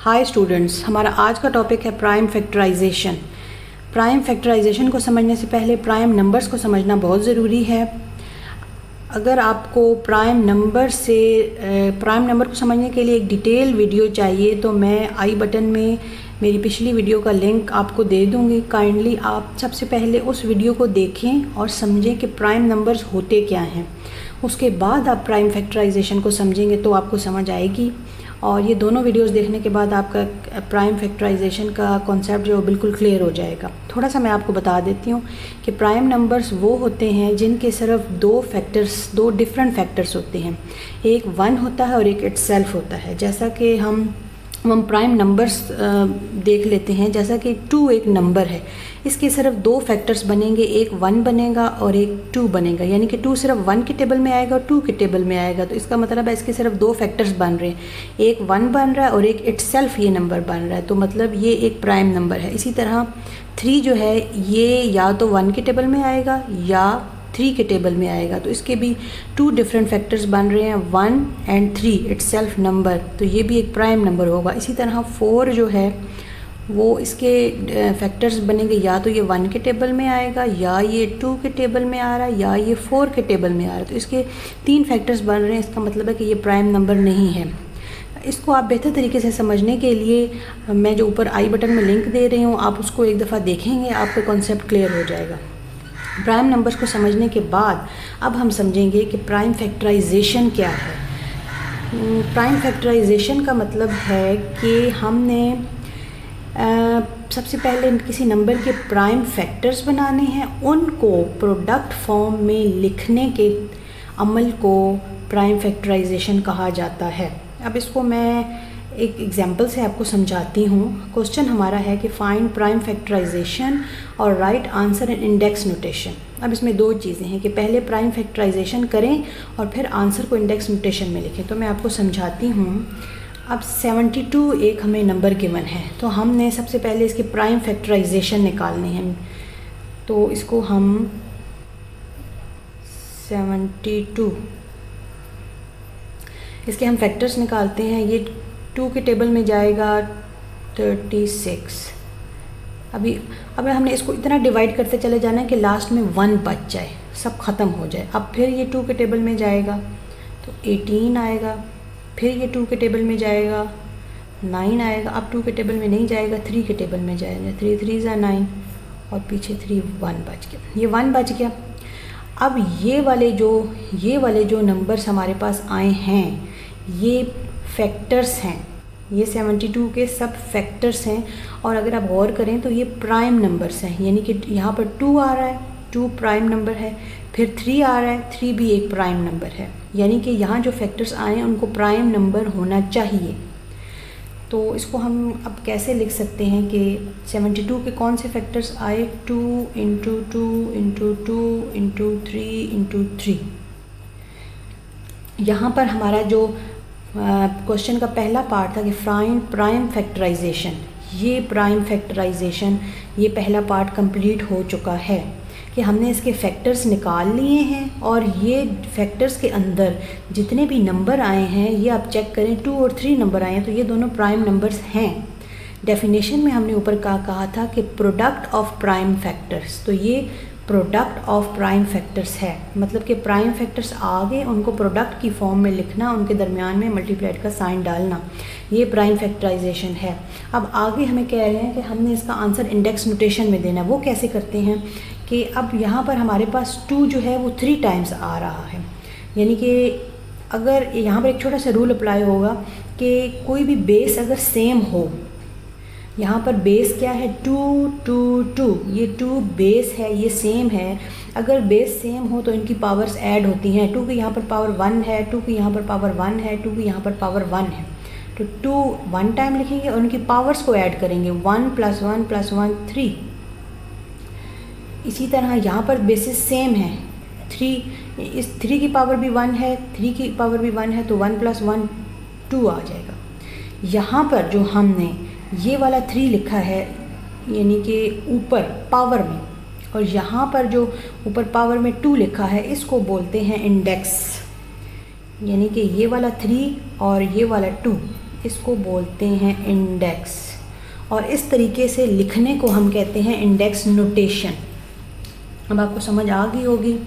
Hi students, हमारा आज का टॉपिक है प्राइम फैक्टराइजेशन। प्राइम फैक्टराइजेशन को समझने से पहले प्राइम नंबर्स को समझना बहुत ज़रूरी है। अगर आपको प्राइम नंबर को समझने के लिए एक डिटेल वीडियो चाहिए तो मैं आई बटन में मेरी पिछली वीडियो का लिंक आपको दे दूँगी। काइंडली आप सबसे पहले उस वीडियो को देखें और समझें कि प्राइम नंबर्स होते क्या हैं। उसके बाद आप प्राइम फैक्टराइजेशन को समझेंगे तो आपको समझ आएगी। और ये दोनों वीडियोस देखने के बाद आपका प्राइम फैक्टराइजेशन का कॉन्सेप्ट जो बिल्कुल क्लियर हो जाएगा। थोड़ा सा मैं आपको बता देती हूँ कि प्राइम नंबर्स वो होते हैं जिनके सिर्फ दो डिफरेंट फैक्टर्स होते हैं। एक 1 होता है और एक इटसेल्फ होता है। जैसा कि हम प्राइम नंबर्स देख लेते हैं। जैसा कि 2 एक नंबर है, इसके सिर्फ 2 फैक्टर्स बनेंगे, एक 1 बनेगा और एक 2 बनेगा। यानी कि 2 सिर्फ 1 के टेबल में आएगा और 2 के टेबल में आएगा। तो इसका मतलब है इसके सिर्फ 2 फैक्टर्स बन रहे हैं, एक 1 बन रहा है और एक इटसेल्फ ये नंबर बन रहा है। तो मतलब ये एक प्राइम नंबर है। इसी तरह 3 जो है ये या तो 1 के टेबल में आएगा या 3 के टेबल में आएगा। तो इसके भी 2 डिफरेंट फैक्टर्स बन रहे हैं, 1 और 3 इटसेल्फ नंबर। तो ये भी एक प्राइम नंबर होगा। इसी तरह 4 जो है वो इसके फैक्टर्स बनेंगे, या तो ये 1 के टेबल में आएगा या ये 2 के टेबल में आ रहा है या ये 4 के टेबल में आ रहा है। तो इसके 3 फैक्टर्स बन रहे हैं। इसका मतलब है कि ये प्राइम नंबर नहीं है। इसको आप बेहतर तरीके से समझने के लिए मैं जो ऊपर आई बटन में लिंक दे रही हूँ, आप उसको एक दफ़ा देखेंगे, आपका कॉन्सेप्ट क्लियर हो जाएगा। प्राइम नंबर्स को समझने के बाद अब हम समझेंगे कि प्राइम फैक्टराइजेशन क्या है। प्राइम फैक्टराइजेशन का मतलब है कि हमने सबसे पहले किसी नंबर के प्राइम फैक्टर्स बनाने हैं, उनको प्रोडक्ट फॉर्म में लिखने के अमल को प्राइम फैक्टराइजेशन कहा जाता है। अब इसको मैं एक एग्जांपल से आपको समझाती हूँ। क्वेश्चन हमारा है कि फाइंड प्राइम फैक्टराइजेशन और right answer in index notation. अब इसमें 2 चीज़ें हैं कि पहले प्राइम फैक्टराइजेशन करें और फिर आंसर को इंडेक्स नोटेशन में लिखें। तो मैं आपको समझाती हूँ। अब 72 एक हमें नंबर गिवन है, तो हमने सबसे पहले इसके प्राइम फैक्टराइजेशन निकालने हैं। तो इसको हम 72 इसके हम फैक्टर्स निकालते हैं। ये 2 के टेबल में जाएगा 36। अब हमने इसको इतना डिवाइड करते चले जाना है कि लास्ट में 1 बच जाए, सब ख़त्म हो जाए। अब फिर ये 2 के टेबल में जाएगा तो 18 आएगा। फिर ये 2 के टेबल में जाएगा 9 आएगा। अब 2 के टेबल में नहीं जाएगा, 3 के टेबल में जाएगा। 3 3 9 और पीछे 3 1 बच गया। ये 1 बच गया। अब ये वाले जो नंबर्स हमारे पास आए हैं ये फैक्टर्स हैं। ये 72 के सब फैक्टर्स हैं। और अगर आप गौर करें तो ये प्राइम नंबर्स हैं। यानी कि यहाँ पर 2 आ रहा है, 2 प्राइम नंबर है। फिर 3 आ रहा है, 3 भी एक प्राइम नंबर है। यानी कि यहाँ जो फैक्टर्स आए हैं उनको प्राइम नंबर होना चाहिए। तो इसको हम अब कैसे लिख सकते हैं कि 72 के कौन से फैक्टर्स आए? 2 × 2 × 2 × 3 × 3। यहाँ पर हमारा जो क्वेश्चन का पहला पार्ट था कि प्राइम फैक्टराइजेशन, ये प्राइम फैक्टराइजेशन ये पहला पार्ट कंप्लीट हो चुका है कि हमने इसके फैक्टर्स निकाल लिए हैं। और ये फैक्टर्स के अंदर जितने भी नंबर आए हैं ये आप चेक करें, 2 और 3 नंबर आए हैं, तो ये दोनों प्राइम नंबर्स हैं। डेफिनेशन में हमने ऊपर कहा था कि प्रोडक्ट ऑफ प्राइम फैक्टर्स, तो ये प्रोडक्ट ऑफ प्राइम फैक्टर्स है। मतलब कि प्राइम फैक्टर्स आ गए, उनको प्रोडक्ट की फॉर्म में लिखना, उनके दरमियान में मल्टीप्लाइड का साइन डालना, ये प्राइम फैक्टराइजेशन है। अब आगे हमें कह रहे हैं कि हमने इसका आंसर इंडेक्स नोटेशन में देना है। वो कैसे करते हैं कि अब यहाँ पर हमारे पास 2 जो है वो 3 टाइम्स आ रहा है। यानी कि अगर यहाँ पर एक छोटा सा रूल अप्लाई होगा कि कोई भी बेस अगर सेम हो, यहाँ पर बेस क्या है? 2 2 2, ये 2 बेस है, ये सेम है। अगर बेस सेम हो तो इनकी पावर्स ऐड होती हैं। 2 की यहाँ पर पावर 1 है, 2 की यहाँ पर पावर 1 है, 2 की यहाँ पर पावर 1 है। तो 2 1 टाइम लिखेंगे और उनकी पावर्स को ऐड करेंगे। 1 + 1 + 1 3। इसी तरह यहाँ पर बेसिस सेम है। 3 की पावर भी 1 है, 3 की पावर भी 1 है, तो 1 + 1 2 आ जाएगा। यहाँ पर जो हमने ये वाला 3 लिखा है यानी कि ऊपर पावर में, और यहाँ पर जो ऊपर पावर में 2 लिखा है इसको बोलते हैं इंडेक्स। यानी कि ये वाला 3 और ये वाला 2 इसको बोलते हैं इंडेक्स, और इस तरीके से लिखने को हम कहते हैं इंडेक्स नोटेशन। अब आपको समझ आ गई होगी।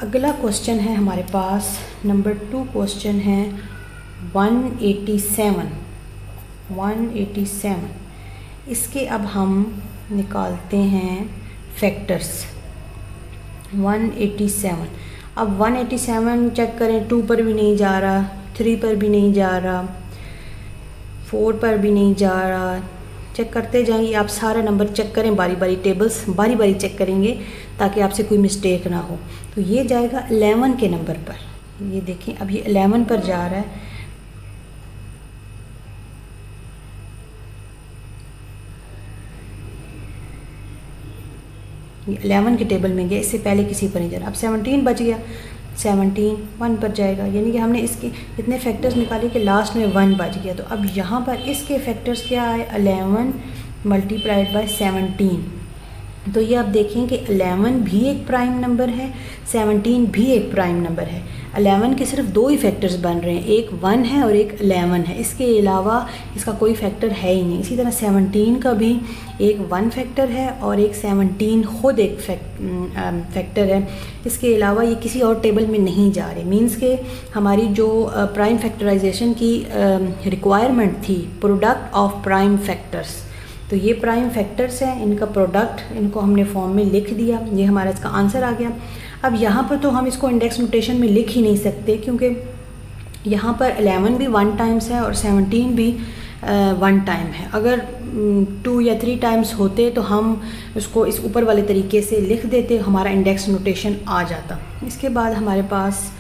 अगला क्वेश्चन है हमारे पास नंबर 2 क्वेश्चन है 187। इसके अब हम निकालते हैं फैक्टर्स। 187, अब 187 चेक करें, 2 पर भी नहीं जा रहा, 3 पर भी नहीं जा रहा, 4 पर भी नहीं जा रहा। चेक करते जाइए, आप सारा नंबर चेक करें, बारी बारी टेबल्स बारी बारी चेक करेंगे ताकि आपसे कोई मिस्टेक ना हो। तो ये जाएगा 11 के नंबर पर। ये देखें, अब ये 11 पर जा रहा है। ये 11 के टेबल में गया, इससे पहले किसी पर नहीं जा रहा। अब 17 बच गया, 17 1 पर जाएगा, यानी कि हमने इसके इतने फैक्टर्स निकाले कि लास्ट में 1 बच गया। तो अब यहाँ पर इसके फैक्टर्स क्या आए, 11 मल्टीप्लाइड बाय 17। तो ये आप देखें कि 11 भी एक प्राइम नंबर है, 17 भी एक प्राइम नंबर है। 11 के सिर्फ 2 ही फैक्टर्स बन रहे हैं, एक 1 है और एक 11 है, इसके अलावा इसका कोई फैक्टर है ही नहीं। इसी तरह 17 का भी एक 1 फैक्टर है और एक 17 खुद एक फैक्टर है, इसके अलावा ये किसी और टेबल में नहीं जा रहे। मींस के हमारी जो प्राइम फैक्टराइजेशन की रिक्वायरमेंट थी, प्रोडक्ट ऑफ प्राइम फैक्टर्स, तो ये प्राइम फैक्टर्स हैं, इनका प्रोडक्ट, इनको हमने फॉर्म में लिख दिया, ये हमारा इसका आंसर आ गया। अब यहाँ पर तो हम इसको इंडेक्स नोटेशन में लिख ही नहीं सकते, क्योंकि यहाँ पर 11 भी 1 टाइम्स है और 17 भी 1 टाइम है। अगर 2 या 3 टाइम्स होते तो हम उसको इस ऊपर वाले तरीके से लिख देते, हमारा इंडेक्स नोटेशन आ जाता। इसके बाद हमारे पास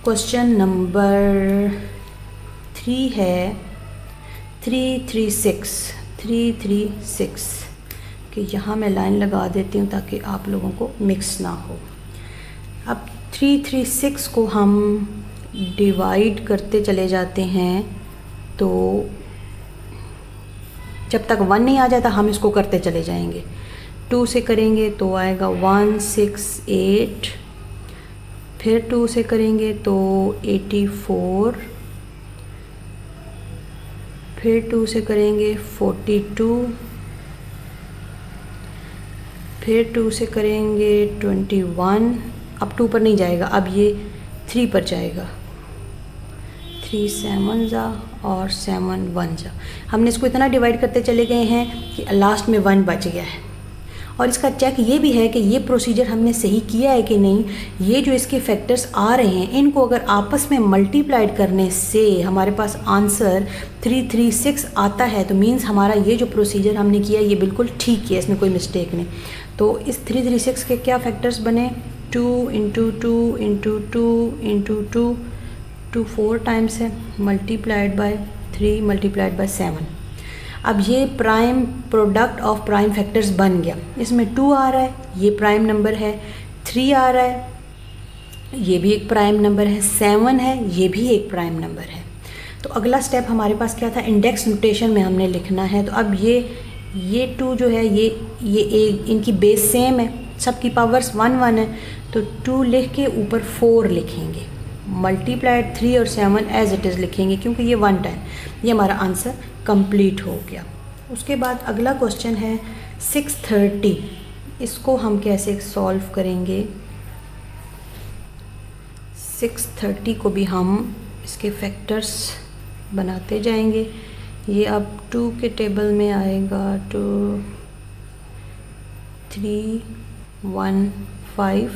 क्वेश्चन नंबर 3 है 336 कि यहाँ मैं लाइन लगा देती हूँ ताकि आप लोगों को मिक्स ना हो। अब 336 को हम डिवाइड करते चले जाते हैं, तो जब तक 1 नहीं आ जाता हम इसको करते चले जाएंगे। 2 से करेंगे तो आएगा 168, फिर 2 से करेंगे तो 84, फिर 2 से करेंगे 42, फिर 2 से करेंगे 21। अब 2 पर नहीं जाएगा, अब ये 3 पर जाएगा। 3 7 जा और 7 1 जा। हमने इसको इतना डिवाइड करते चले गए हैं कि लास्ट में 1 बच गया है। और इसका चेक ये भी है कि ये प्रोसीजर हमने सही किया है कि नहीं। ये जो इसके फैक्टर्स आ रहे हैं, इनको अगर आपस में मल्टीप्लाइड करने से हमारे पास आंसर 336 आता है, तो मीन्स हमारा ये जो प्रोसीजर हमने किया ये बिल्कुल ठीक किया, इसमें कोई मिस्टेक नहीं। तो इस 336 के क्या फैक्टर्स बने, 2 × 2 × 2 × 2, 2 4 टाइम्स है, मल्टीप्लाइड बाय 3 मल्टीप्लाइड बाय 7। अब ये prime product of prime factors बन गया। इसमें 2 आ रहा है, ये प्राइम नंबर है, 3 आ रहा है, ये भी एक प्राइम नंबर है, 7 है, ये भी एक प्राइम नंबर है। तो अगला स्टेप हमारे पास क्या था, इंडेक्स नोटेशन में हमने लिखना है। तो अब ये 2 जो है ये एक, इनकी बेस सेम है, सबकी पावर्स 1 1 है, तो 2 लिख के ऊपर 4 लिखेंगे, मल्टीप्लाइड 3 और 7 एज इट इज़ लिखेंगे, क्योंकि ये 1 टाइम। ये हमारा आंसर कंप्लीट हो गया। उसके बाद अगला क्वेश्चन है 630। इसको हम कैसे सॉल्व करेंगे। 630 को भी हम इसके फैक्टर्स बनाते जाएंगे। ये अब 2 के टेबल में आएगा 2 3 1 5,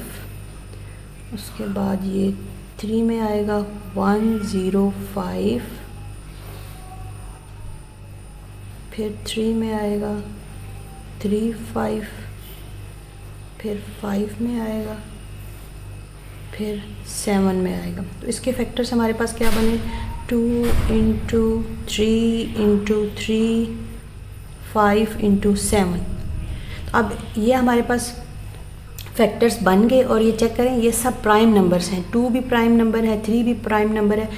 उसके बाद ये 3 में आएगा 105, फिर 3 में आएगा 3 5, फिर 5 में आएगा, फिर 7 में आएगा। तो इसके फैक्टर्स हमारे पास क्या बने, 2 × 3 × 3 5 × 7। तो अब ये हमारे पास फैक्टर्स बन गए, और ये चेक करें ये सब प्राइम नंबर्स हैं। 2 भी प्राइम नंबर है, 3 भी प्राइम नंबर है,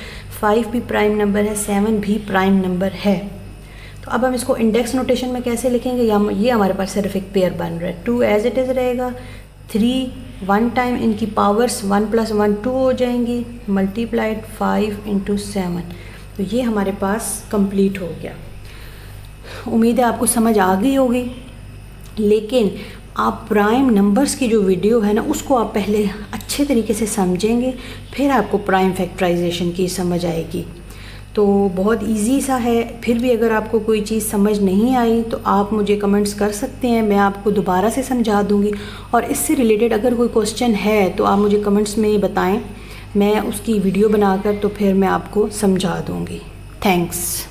5 भी प्राइम नंबर है, 7 भी प्राइम नंबर है। तो अब हम इसको इंडेक्स नोटेशन में कैसे लिखेंगे, ये हमारे पास सिर्फ एक पेयर बन रहा है। 2 एज इट इज़ रहेगा, 3 1 टाइम, इनकी पावर्स 1 + 1 2 हो जाएंगी, मल्टीप्लाइड 5 × 7। तो ये हमारे पास कंप्लीट हो गया। उम्मीद है आपको समझ आ गई होगी, लेकिन आप प्राइम नंबर्स की जो वीडियो है ना उसको आप पहले अच्छे तरीके से समझेंगे, फिर आपको प्राइम फैक्टराइजेशन की समझ आएगी। तो बहुत इजी सा है। फिर भी अगर आपको कोई चीज़ समझ नहीं आई तो आप मुझे कमेंट्स कर सकते हैं, मैं आपको दोबारा से समझा दूँगी। और इससे रिलेटेड अगर कोई क्वेश्चन है तो आप मुझे कमेंट्स में बताएं, मैं उसकी वीडियो बनाकर तो फिर मैं आपको समझा दूँगी। थैंक्स।